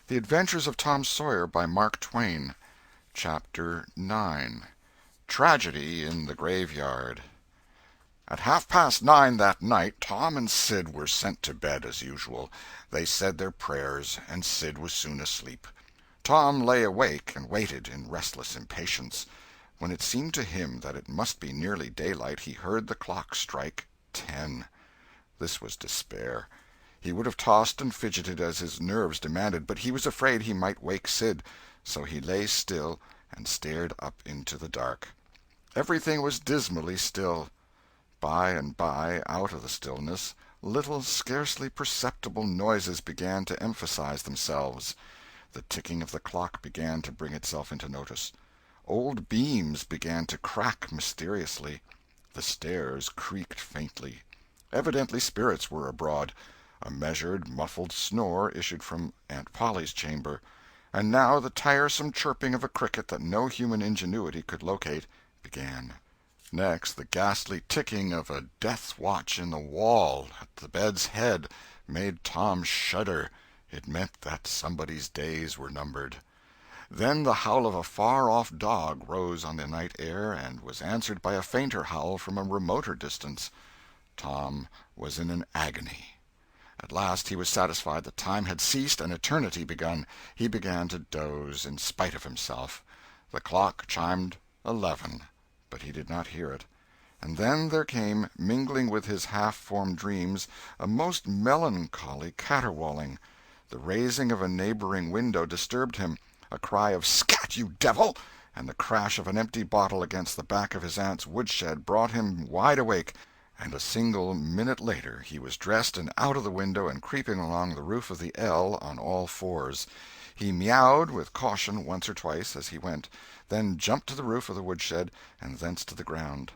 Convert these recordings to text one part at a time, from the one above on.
The Adventures of Tom Sawyer by Mark Twain. Chapter 9. Tragedy in the Graveyard. At 9:30 that night, Tom and Sid were sent to bed as usual. They said their prayers, and Sid was soon asleep. Tom lay awake and waited, in restless impatience. When it seemed to him that it must be nearly daylight, he heard the clock strike 10. This was despair. He would have tossed and fidgeted as his nerves demanded, but he was afraid he might wake Sid, so he lay still and stared up into the dark. Everything was dismally still. By and by, out of the stillness, little, scarcely perceptible noises began to emphasize themselves. The ticking of the clock began to bring itself into notice. Old beams began to crack mysteriously. The stairs creaked faintly. Evidently spirits were abroad. A measured, muffled snore issued from Aunt Polly's chamber, and now the tiresome chirping of a cricket that no human ingenuity could locate began. Next, the ghastly ticking of a death watch in the wall at the bed's head made Tom shudder. It meant that somebody's days were numbered. Then the howl of a far-off dog rose on the night air and was answered by a fainter howl from a remoter distance. Tom was in an agony. At last he was satisfied that time had ceased and eternity begun. He began to doze, in spite of himself. The clock chimed 11, but he did not hear it. And then there came, mingling with his half-formed dreams, a most melancholy caterwauling. The raising of a neighboring window disturbed him. A cry of "Scat, you devil!" and the crash of an empty bottle against the back of his aunt's woodshed brought him wide awake, and a single minute later he was dressed and out of the window and creeping along the roof of the L on all fours. He meowed with caution once or twice as he went, then jumped to the roof of the woodshed, and thence to the ground.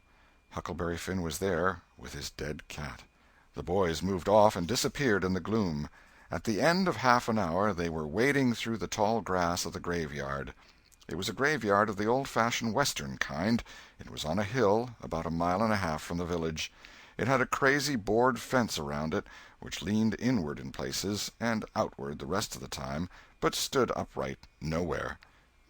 Huckleberry Finn was there, with his dead cat. The boys moved off and disappeared in the gloom. At the end of half an hour they were wading through the tall grass of the graveyard. It was a graveyard of the old-fashioned Western kind. It was on a hill, about a mile and a half from the village. It had a crazy board fence around it, which leaned inward in places, and outward the rest of the time, but stood upright nowhere.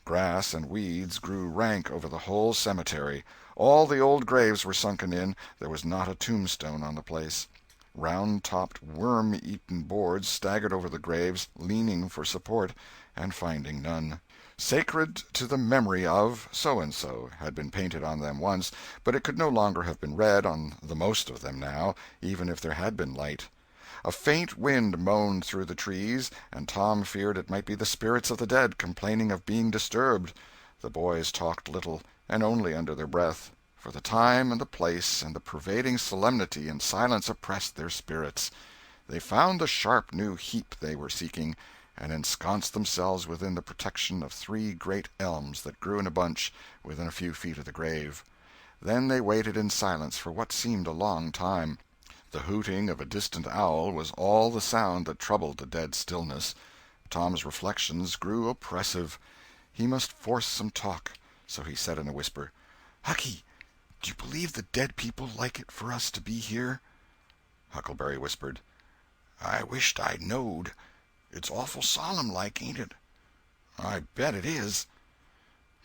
Grass and weeds grew rank over the whole cemetery. All the old graves were sunken in. There was not a tombstone on the place. Round-topped, worm-eaten boards staggered over the graves, leaning for support, and finding none. "Sacred to the memory of so-and-so" had been painted on them once, but it could no longer have been read on the most of them now, even if there had been light. A faint wind moaned through the trees, and Tom feared it might be the spirits of the dead complaining of being disturbed. The boys talked little, and only under their breath, for the time and the place and the pervading solemnity and silence oppressed their spirits. They found the sharp new heap they were seeking, and ensconced themselves within the protection of 3 great elms that grew in a bunch within a few feet of the grave. Then they waited in silence for what seemed a long time. The hooting of a distant owl was all the sound that troubled the dead stillness. Tom's reflections grew oppressive. He must force some talk, so he said in a whisper, "Hucky, do you believe the dead people like it for us to be here?" Huckleberry whispered, "I wisht I knowed. It's awful solemn like, ain't it?" "I bet it is."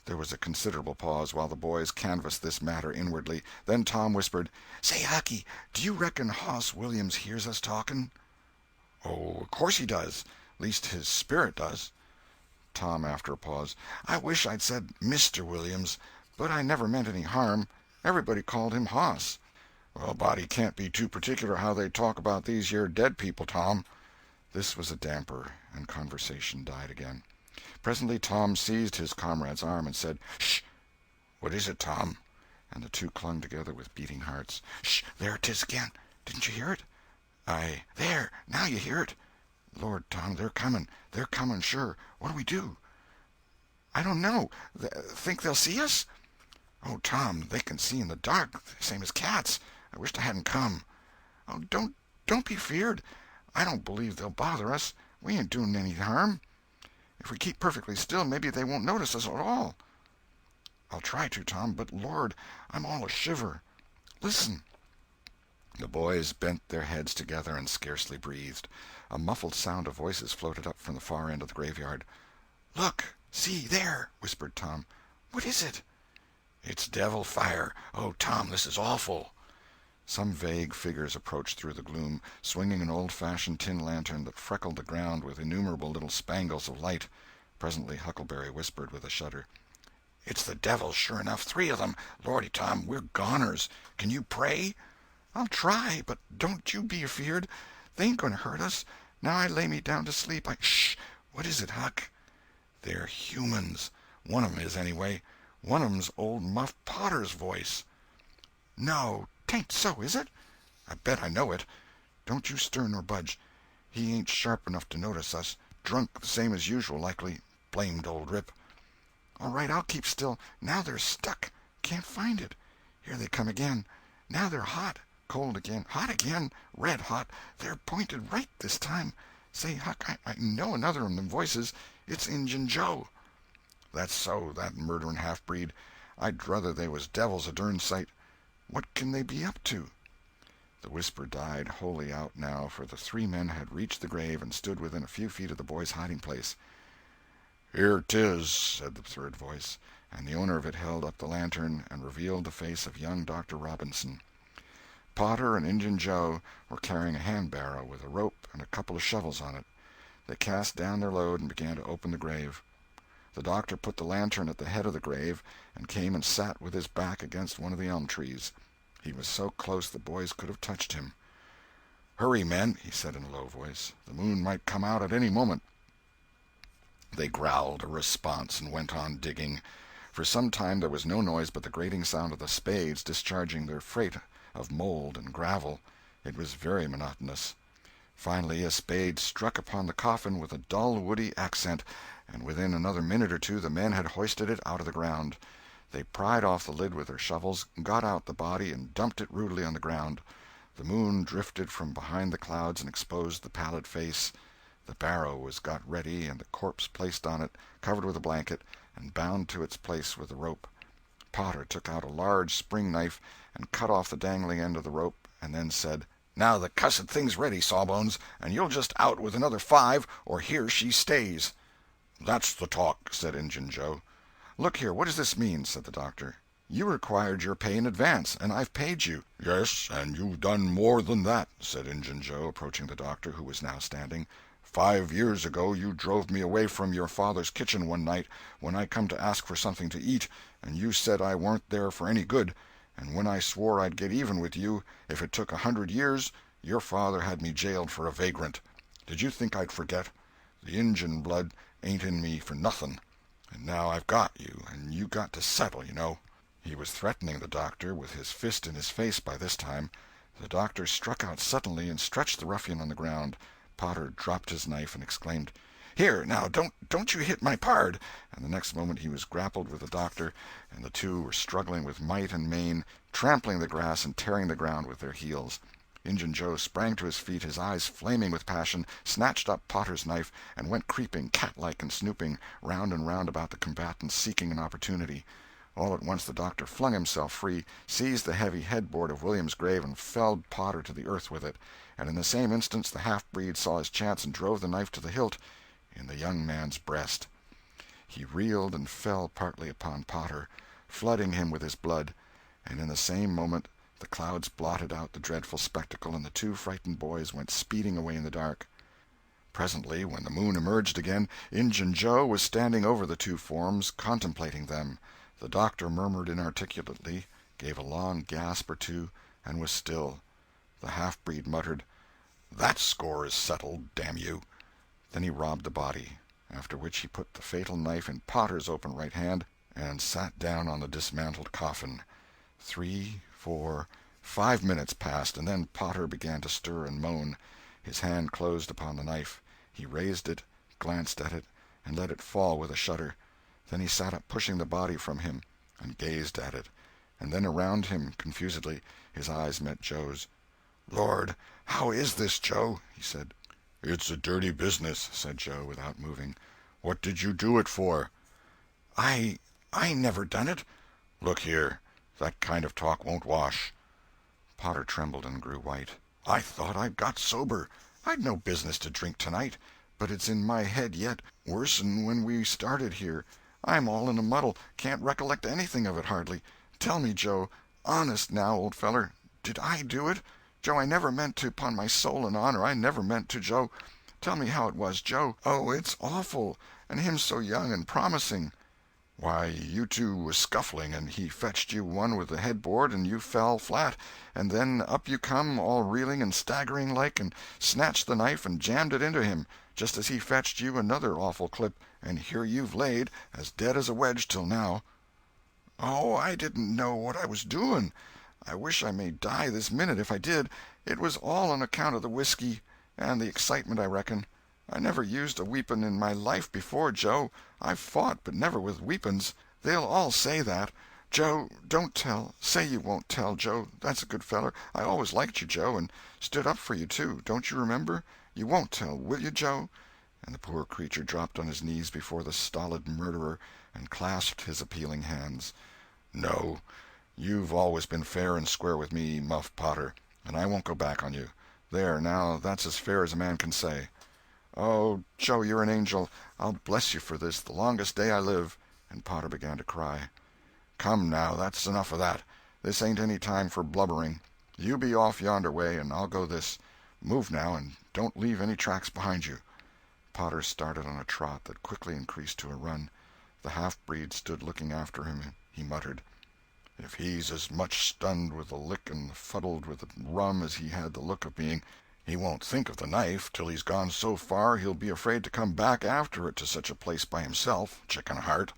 There was a considerable pause while the boys canvassed this matter inwardly. Then Tom whispered, "Say, Hucky, do you reckon Hoss Williams hears us talking?" "Oh, of course he does. Least his spirit does." Tom, after a pause, "I wish I'd said Mr. Williams, but I never meant any harm. Everybody called him Hoss." "Well, a body can't be too particular how they talk about these here dead people, Tom." This was a damper, and conversation died again. Presently Tom seized his comrade's arm and said, "Sh!" "What is it, Tom?" And the two clung together with beating hearts. "Sh! There 'tis again. Didn't you hear it?" "There, now you hear it." "Lord, Tom, they're coming. They're coming, sure. What'll we do?" "I don't know. Think they'll see us?" "Oh, Tom, they can see in the dark, same as cats. I wisht I hadn't come." "Oh, don't be feared. I don't believe they'll bother us. We ain't doing any harm. If we keep perfectly still, maybe they won't notice us at all." "I'll try to, Tom, but Lord, I'm all a shiver. Listen." The boys bent their heads together and scarcely breathed. A muffled sound of voices floated up from the far end of the graveyard. "Look! See, there!" whispered Tom. "What is it?" "It's devil fire. Oh, Tom, this is awful." Some vague figures approached through the gloom, swinging an old-fashioned tin lantern that freckled the ground with innumerable little spangles of light. Presently Huckleberry whispered with a shudder: "It's the devil, sure enough. 3 of them. Lordy, Tom, we're goners. Can you pray?" "I'll try, but don't you be afeard. They ain't going to hurt us. Now I lay me down to sleep, Shh! What is it, Huck?" "They're humans. One of 'em is, anyway. One of 'em's old Muff Potter's voice." "No, 'tain't so, is it?" "I bet I know it. Don't you stir nor budge. He ain't sharp enough to notice us. Drunk the same as usual, likely. Blamed old Rip." "All right, I'll keep still. Now they're stuck. Can't find it. Here they come again. Now they're hot. Cold again. Hot again. Red hot. They're pointed right this time. Say, Huck, I know another of them voices. It's Injun Joe." "That's so, that murdering half-breed. I'd druther they was devils a dern sight. What can they be up to?" The whisper died wholly out now, for the 3 men had reached the grave and stood within a few feet of the boy's hiding-place. "Here 'tis," said the third voice, and the owner of it held up the lantern and revealed the face of young Dr. Robinson. Potter and Injun Joe were carrying a hand-barrow with a rope and a couple of shovels on it. They cast down their load and began to open the grave. The doctor put the lantern at the head of the grave and came and sat with his back against one of the elm trees. He was so close the boys could have touched him. "Hurry, men," he said in a low voice. "The moon might come out at any moment." They growled a response and went on digging. For some time there was no noise but the grating sound of the spades discharging their freight of mold and gravel. It was very monotonous. Finally a spade struck upon the coffin with a dull woody accent, and within another minute or two the men had hoisted it out of the ground. They pried off the lid with their shovels, got out the body, and dumped it rudely on the ground. The moon drifted from behind the clouds and exposed the pallid face. The barrow was got ready and the corpse placed on it, covered with a blanket, and bound to its place with a rope. Potter took out a large spring knife and cut off the dangling end of the rope, and then said: "Now the cussed thing's ready, Sawbones, and you'll just out with another 5, or here she stays." "That's the talk," said Injun Joe. "Look here, what does this mean?" said the doctor. "You required your pay in advance, and I've paid you." "Yes, and you've done more than that," said Injun Joe, approaching the doctor, who was now standing. 5 years ago you drove me away from your father's kitchen one night when I come to ask for something to eat, and you said I warn't there for any good, and when I swore I'd get even with you if it took 100 years, your father had me jailed for a vagrant. Did you think I'd forget? The Injun blood ain't in me for nothing. And now I've got you, and you got to settle, you know." He was threatening the doctor, with his fist in his face by this time. The doctor struck out suddenly and stretched the ruffian on the ground. Potter dropped his knife and exclaimed: "Here, now, don't you hit my pard!" And the next moment he was grappled with the doctor, and the two were struggling with might and main, trampling the grass and tearing the ground with their heels. Injun Joe sprang to his feet, his eyes flaming with passion, snatched up Potter's knife, and went creeping, cat-like and snooping, round and round about the combatants, seeking an opportunity. All at once the doctor flung himself free, seized the heavy headboard of William's grave, and felled Potter to the earth with it. And in the same instant the half-breed saw his chance and drove the knife to the hilt in the young man's breast. He reeled and fell partly upon Potter, flooding him with his blood, and in the same moment the clouds blotted out the dreadful spectacle, and the 2 frightened boys went speeding away in the dark. Presently, when the moon emerged again, Injun Joe was standing over the 2 forms, contemplating them. The doctor murmured inarticulately, gave a long gasp or two, and was still. The half-breed muttered, "That score is settled, damn you!" Then he robbed the body, after which he put the fatal knife in Potter's open right hand and sat down on the dismantled coffin. 3, 4, 5 minutes passed, and then Potter began to stir and moan. His hand closed upon the knife. He raised it, glanced at it, and let it fall with a shudder. Then he sat up, pushing the body from him, and gazed at it, and then around him confusedly. His eyes met Joe's. "Lord, how is this, Joe?" he said. "It's a dirty business," said Joe, without moving. "What did you do it for?" I never done it." "Look here, that kind of talk won't wash." Potter trembled and grew white. "I thought I'd got sober. I'd no business to drink tonight, but it's in my head yet, worse'n when we started here. I'm all in a muddle, can't recollect anything of it hardly. Tell me, Joe, honest now, old feller, did I do it? Joe, I never meant to, 'pon my soul and honor, I never meant to, Joe. Tell me how it was, Joe. Oh, it's awful, and him so young and promising." "Why, you two was scuffling, and he fetched you one with the headboard, and you fell flat, and then up you come, all reeling and staggering like, and snatched the knife and jammed it into him, just as he fetched you another awful clip, and here you've laid, as dead as a wedge till now." "Oh, I didn't know what I was doing. I wish I may die this minute if I did. It was all on account of the whiskey, and the excitement, I reckon. I never used a weepon in my life before, Joe. I've fought, but never with weepons. They'll all say that. Joe, don't tell. Say you won't tell, Joe. That's a good feller. I always liked you, Joe, and stood up for you, too. Don't you remember? You won't tell, will you, Joe?" And the poor creature dropped on his knees before the stolid murderer and clasped his appealing hands. "No. You've always been fair and square with me, Muff Potter, and I won't go back on you. There, now, that's as fair as a man can say." "Oh, Joe, you're an angel. I'll bless you for this the longest day I live." And Potter began to cry. "Come, now, that's enough of that. This ain't any time for blubbering. You be off yonder way, and I'll go this. Move now, and don't leave any tracks behind you." Potter started on a trot that quickly increased to a run. The half-breed stood looking after him. He muttered, "If he's as much stunned with the lick and fuddled with the rum as he had the look of being, he won't think of the knife till he's gone so far he'll be afraid to come back after it to such a place by himself, chicken heart."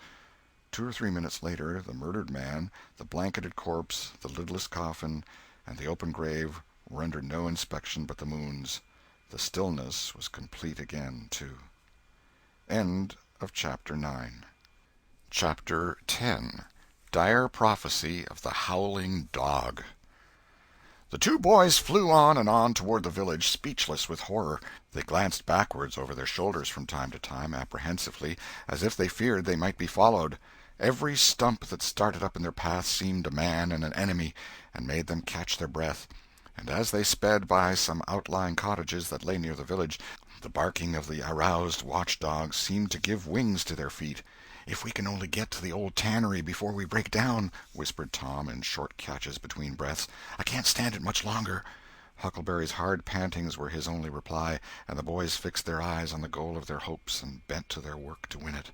2 or 3 minutes later, the murdered man, the blanketed corpse, the lidless coffin, and the open grave were under no inspection but the moon's. The stillness was complete again, too. End of Chapter 9. Chapter 10. Dire Prophecy of the Howling Dog. The two boys flew on and on toward the village, speechless with horror. They glanced backwards over their shoulders from time to time, apprehensively, as if they feared they might be followed. Every stump that started up in their path seemed a man and an enemy, and made them catch their breath. And as they sped by some outlying cottages that lay near the village, the barking of the aroused watch-dogs seemed to give wings to their feet. "If we can only get to the old tannery before we break down," whispered Tom in short catches between breaths, "I can't stand it much longer." Huckleberry's hard pantings were his only reply, and the boys fixed their eyes on the goal of their hopes and bent to their work to win it.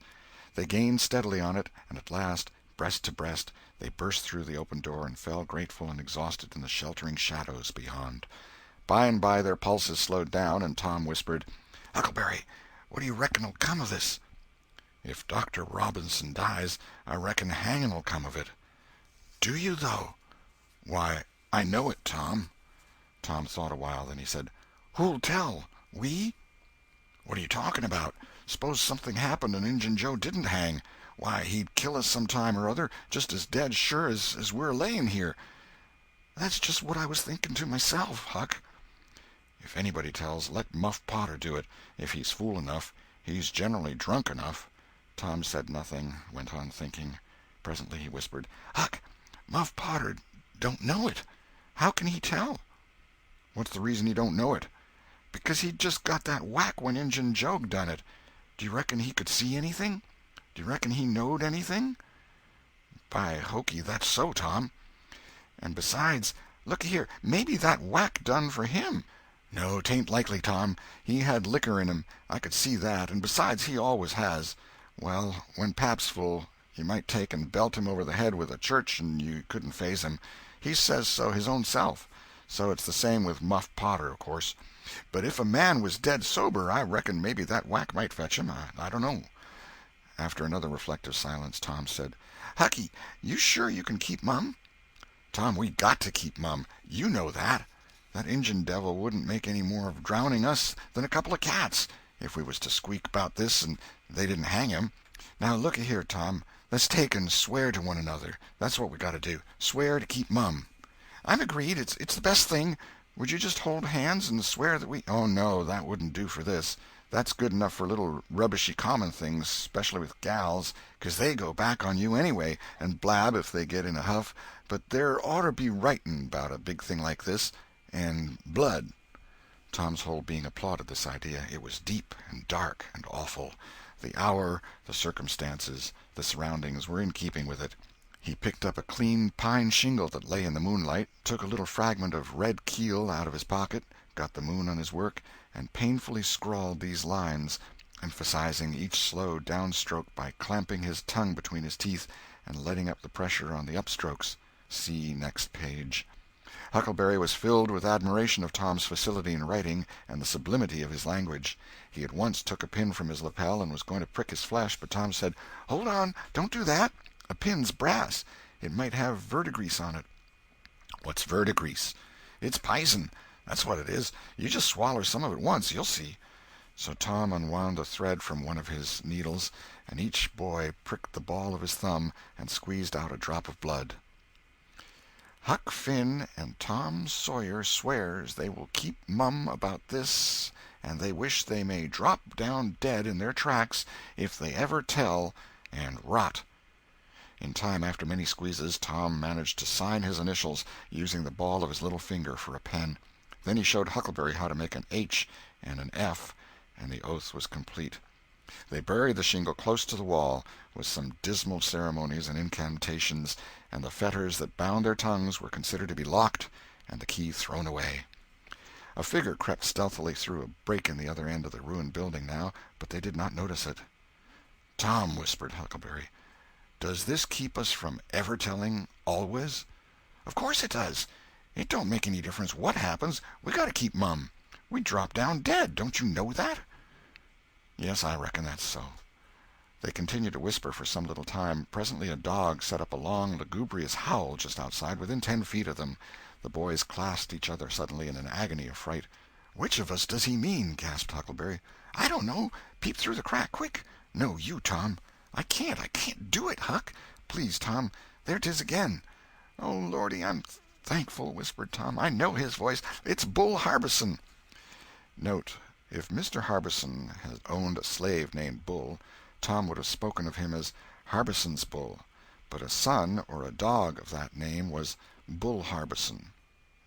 They gained steadily on it, and at last, breast to breast, they burst through the open door and fell grateful and exhausted in the sheltering shadows beyond. By and by their pulses slowed down, and Tom whispered, "Huckleberry, what do you reckon'll come of this?" "If Dr. Robinson dies, I reckon hanging'll come of it." "Do you, though?" "Why, I know it, Tom." Tom thought a while, then he said, "Who'll tell? We?" "What are you talking about? Suppose something happened and Injun Joe didn't hang. Why, he'd kill us some time or other, just as dead sure as we're laying here." "That's just what I was thinking to myself, Huck." "If anybody tells, let Muff Potter do it, if he's fool enough. He's generally drunk enough." Tom said nothing, went on thinking. Presently he whispered, "Huck, Muff Potter don't know it. How can he tell?" "What's the reason he don't know it?" "Because he just got that whack when Injun Joe done it. Do you reckon he could see anything? Do you reckon he knowed anything?" "By hokey, that's so, Tom." "And besides, look here, maybe that whack done for him." "No, 'tain't likely, Tom. He had liquor in him, I could see that, and besides he always has. Well, when pap's full, you might take and belt him over the head with a church and you couldn't faze him. He says so his own self. So it's the same with Muff Potter, of course. But if a man was dead sober, I reckon maybe that whack might fetch him. I don't know." After another reflective silence, Tom said, "Hucky, you sure you can keep mum?" "Tom, we got to keep mum. You know that. That Injun devil wouldn't make any more of drowning us than a couple of cats, if we was to squeak about this and they didn't hang him. Now look here, Tom, let's take and swear to one another. That's what we got to do. Swear to keep mum." "I'm agreed. It's the best thing. Would you just hold hands and swear that we—" "Oh, no, that wouldn't do for this. That's good enough for little rubbishy common things, especially with gals, 'cause they go back on you anyway, and blab if they get in a huff. But there oughter be writing about a big thing like this, and blood." Tom's whole being applauded this idea. It was deep and dark and awful. The hour, the circumstances, the surroundings were in keeping with it. He picked up a clean pine shingle that lay in the moonlight, took a little fragment of red keel out of his pocket, got the moon on his work, and painfully scrawled these lines, emphasizing each slow downstroke by clamping his tongue between his teeth and letting up the pressure on the upstrokes. See next page. Huckleberry was filled with admiration of Tom's facility in writing and the sublimity of his language. He at once took a pin from his lapel and was going to prick his flesh, but Tom said, "Hold on, don't do that. A pin's brass. It might have verdigrease on it." "What's verdigrease?" "It's pison. That's what it is. You just swaller some of it once, you'll see." So Tom unwound the thread from one of his needles, and each boy pricked the ball of his thumb and squeezed out a drop of blood. "Huck Finn and Tom Sawyer swears they will keep mum about this, and they wish they may drop down dead in their tracks if they ever tell, and rot." In time, after many squeezes, Tom managed to sign his initials, using the ball of his little finger for a pen. Then he showed Huckleberry how to make an H and an F, and the oath was complete. They buried the shingle close to the wall, with some dismal ceremonies and incantations, and the fetters that bound their tongues were considered to be locked and the key thrown away. A figure crept stealthily through a break in the other end of the ruined building now, but they did not notice it. "Tom," whispered Huckleberry, "does this keep us from ever telling always?" "Of course it does. It don't make any difference what happens. We got to keep mum. We drop down dead. Don't you know that?" "Yes, I reckon that's so." They continued to whisper for some little time. Presently a dog set up a long, lugubrious howl just outside, within 10 feet of them. The boys clasped each other suddenly in an agony of fright. "Which of us does he mean?" gasped Huckleberry. "I don't know. Peep through the crack, quick." "No, you, Tom." I can't do it, Huck." "Please, Tom. There 'tis again." "Oh, Lordy, I'm thankful," whispered Tom. "I know his voice. It's Bull Harbison." Note: If Mr. Harbison had owned a slave named Bull, Tom would have spoken of him as Harbison's Bull, but a son or a dog of that name was Bull Harbison.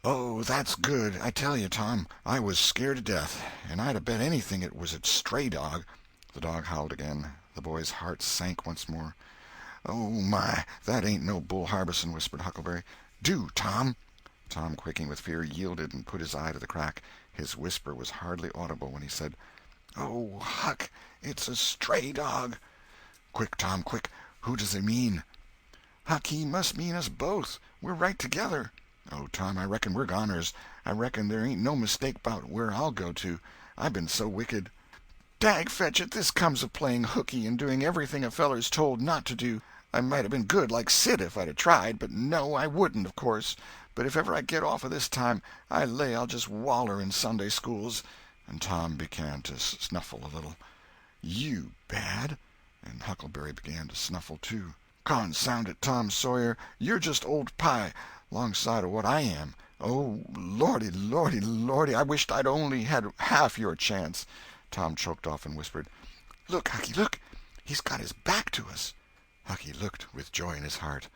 "Oh, that's good. I tell you, Tom, I was scared to death, and I'd 'a bet anything it was a stray dog." The dog howled again. The boy's heart sank once more. "Oh, my, that ain't no Bull Harbison," whispered Huckleberry. "Do, Tom." Tom, quaking with fear, yielded and put his eye to the crack. His whisper was hardly audible when he said, "Oh, Huck, it's a stray dog." "Quick, Tom, quick. Who does he mean?" "Huck, he must mean us both. We're right together." "Oh, Tom, I reckon we're goners. I reckon there ain't no mistake 'bout where I'll go to. I been so wicked." "Dag fetch it, this comes of playing hookey and doing everything a feller's told not to do. I might have been good like Sid if I'd 'a' tried, but no, I wouldn't, of course. But if ever I get off of this time, I lay I'll just waller in Sunday schools." And Tom began to snuffle a little. "You bad?" And Huckleberry began to snuffle too. "Consound it, Tom Sawyer, you're just old pie, 'longside of what I am. Oh, Lordy, Lordy, Lordy, I wisht I'd only had half your chance." Tom choked off and whispered, "Look, Hucky, look! He's got his back to us." Hucky looked with joy in his heart.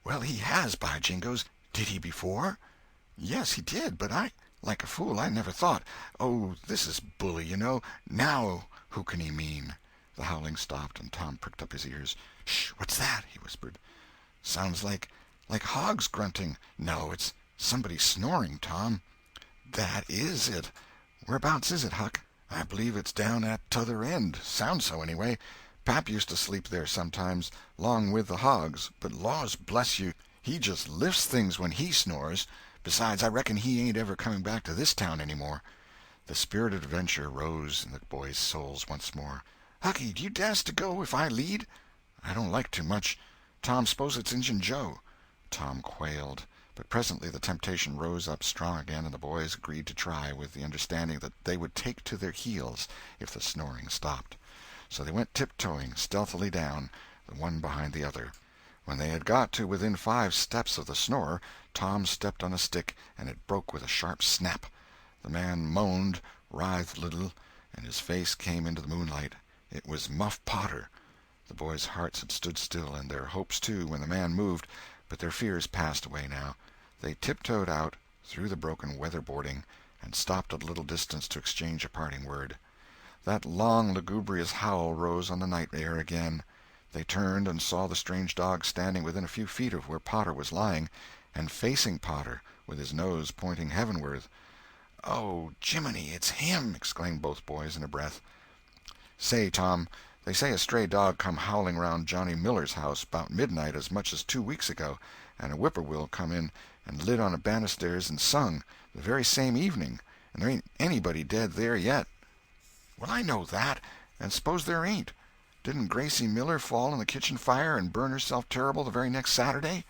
"Well, he has, by jingoes! Did he before?" "Yes, he did, but like a fool, I never thought. Oh, this is bully, you know. Now who can he mean?" The howling stopped, and Tom pricked up his ears. "Shh! What's that?" he whispered. "Sounds like hogs grunting. No, it's somebody snoring, Tom." "That is it. Whereabouts is it, Huck?" "I believe it's down at t'other end. Sounds so, anyway. Pap used to sleep there sometimes, 'long with the hogs, but laws bless you, he just lifts things when he snores. Besides, I reckon he ain't ever coming back to this town any more." The spirit of adventure rose in the boys' souls once more. "Hucky, do you dast to go if I lead?" "I don't like to much. Tom, s'pose it's Injun Joe." Tom quailed. But presently the temptation rose up strong again, and the boys agreed to try, with the understanding that they would take to their heels if the snoring stopped. So they went tiptoeing stealthily down, the one behind the other. When they had got to within 5 steps of the snorer, Tom stepped on a stick, and it broke with a sharp snap. The man moaned, writhed a little, and his face came into the moonlight. It was Muff Potter. The boys' hearts had stood still, and their hopes too, when the man moved, but their fears passed away now. They tiptoed out, through the broken weather boarding, and stopped at a little distance to exchange a parting word. That long, lugubrious howl rose on the night air again. They turned and saw the strange dog standing within a few feet of where Potter was lying, and facing Potter, with his nose pointing heavenward. "Oh, Jiminy, it's him!" exclaimed both boys in a breath. "Say, Tom, they say a stray dog come howling round Johnny Miller's house 'bout midnight as much as 2 weeks ago, and a whippoorwill come in and lit on a banisters and sung, the very same evening, and there ain't anybody dead there yet." "Well, I know that, and suppose there ain't. Didn't Gracie Miller fall in the kitchen fire and burn herself terrible the very next Saturday?"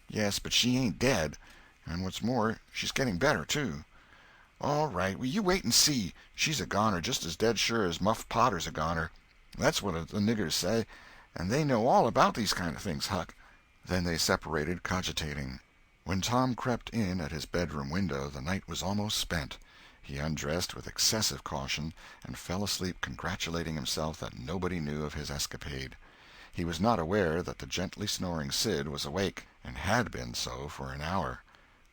"Yes, but she ain't dead, and what's more, she's getting better, too." "All right, well, you wait and see. She's a goner just as dead sure as Muff Potter's a goner. That's what the niggers say, and they know all about these kind of things, Huck." Then they separated, cogitating. When Tom crept in at his bedroom window, the night was almost spent. He undressed with excessive caution, and fell asleep congratulating himself that nobody knew of his escapade. He was not aware that the gently snoring Sid was awake, and had been so for an hour.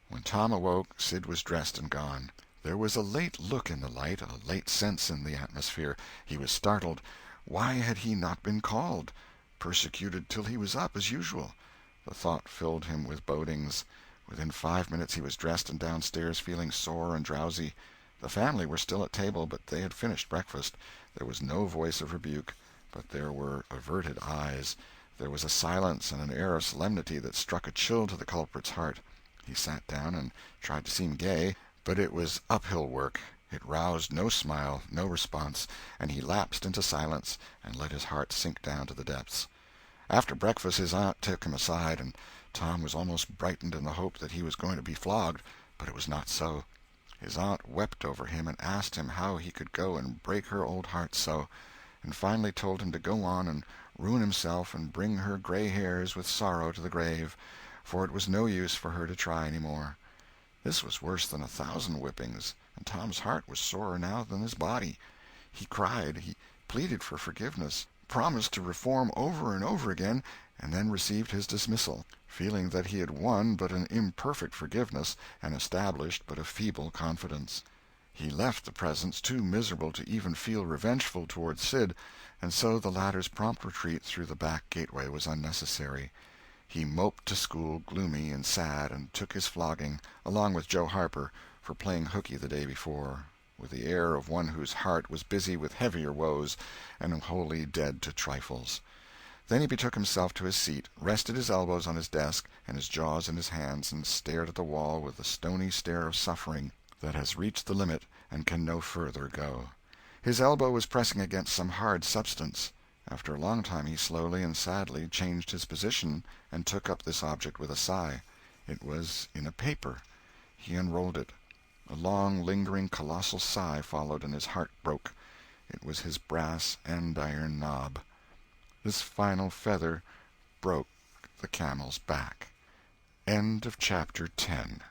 When Tom awoke, Sid was dressed and gone. There was a late look in the light, a late sense in the atmosphere. He was startled. Why had he not been called? Persecuted till he was up, as usual. The thought filled him with bodings. Within 5 minutes he was dressed and downstairs, feeling sore and drowsy. The family were still at table, but they had finished breakfast. There was no voice of rebuke, but there were averted eyes. There was a silence and an air of solemnity that struck a chill to the culprit's heart. He sat down and tried to seem gay, but it was uphill work. It roused no smile, no response, and he lapsed into silence and let his heart sink down to the depths. After breakfast his aunt took him aside, and Tom was almost brightened in the hope that he was going to be flogged, but it was not so. His aunt wept over him and asked him how he could go and break her old heart so, and finally told him to go on and ruin himself and bring her gray hairs with sorrow to the grave, for it was no use for her to try any more. This was worse than 1,000 whippings, and Tom's heart was sorer now than his body. He cried, he pleaded for forgiveness, promised to reform over and over again, and then received his dismissal, feeling that he had won but an imperfect forgiveness and established but a feeble confidence. He left the presence too miserable to even feel revengeful toward Sid, and so the latter's prompt retreat through the back gateway was unnecessary. He moped to school gloomy and sad, and took his flogging, along with Joe Harper, for playing hooky the day before, with the air of one whose heart was busy with heavier woes and wholly dead to trifles. Then he betook himself to his seat, rested his elbows on his desk and his jaws in his hands, and stared at the wall with the stony stare of suffering that has reached the limit and can no further go. His elbow was pressing against some hard substance. After a long time he slowly and sadly changed his position and took up this object with a sigh. It was in a paper. He unrolled it. A long, lingering, colossal sigh followed, and his heart broke. It was his brass andiron knob. This final feather broke the camel's back. End of Chapter 10.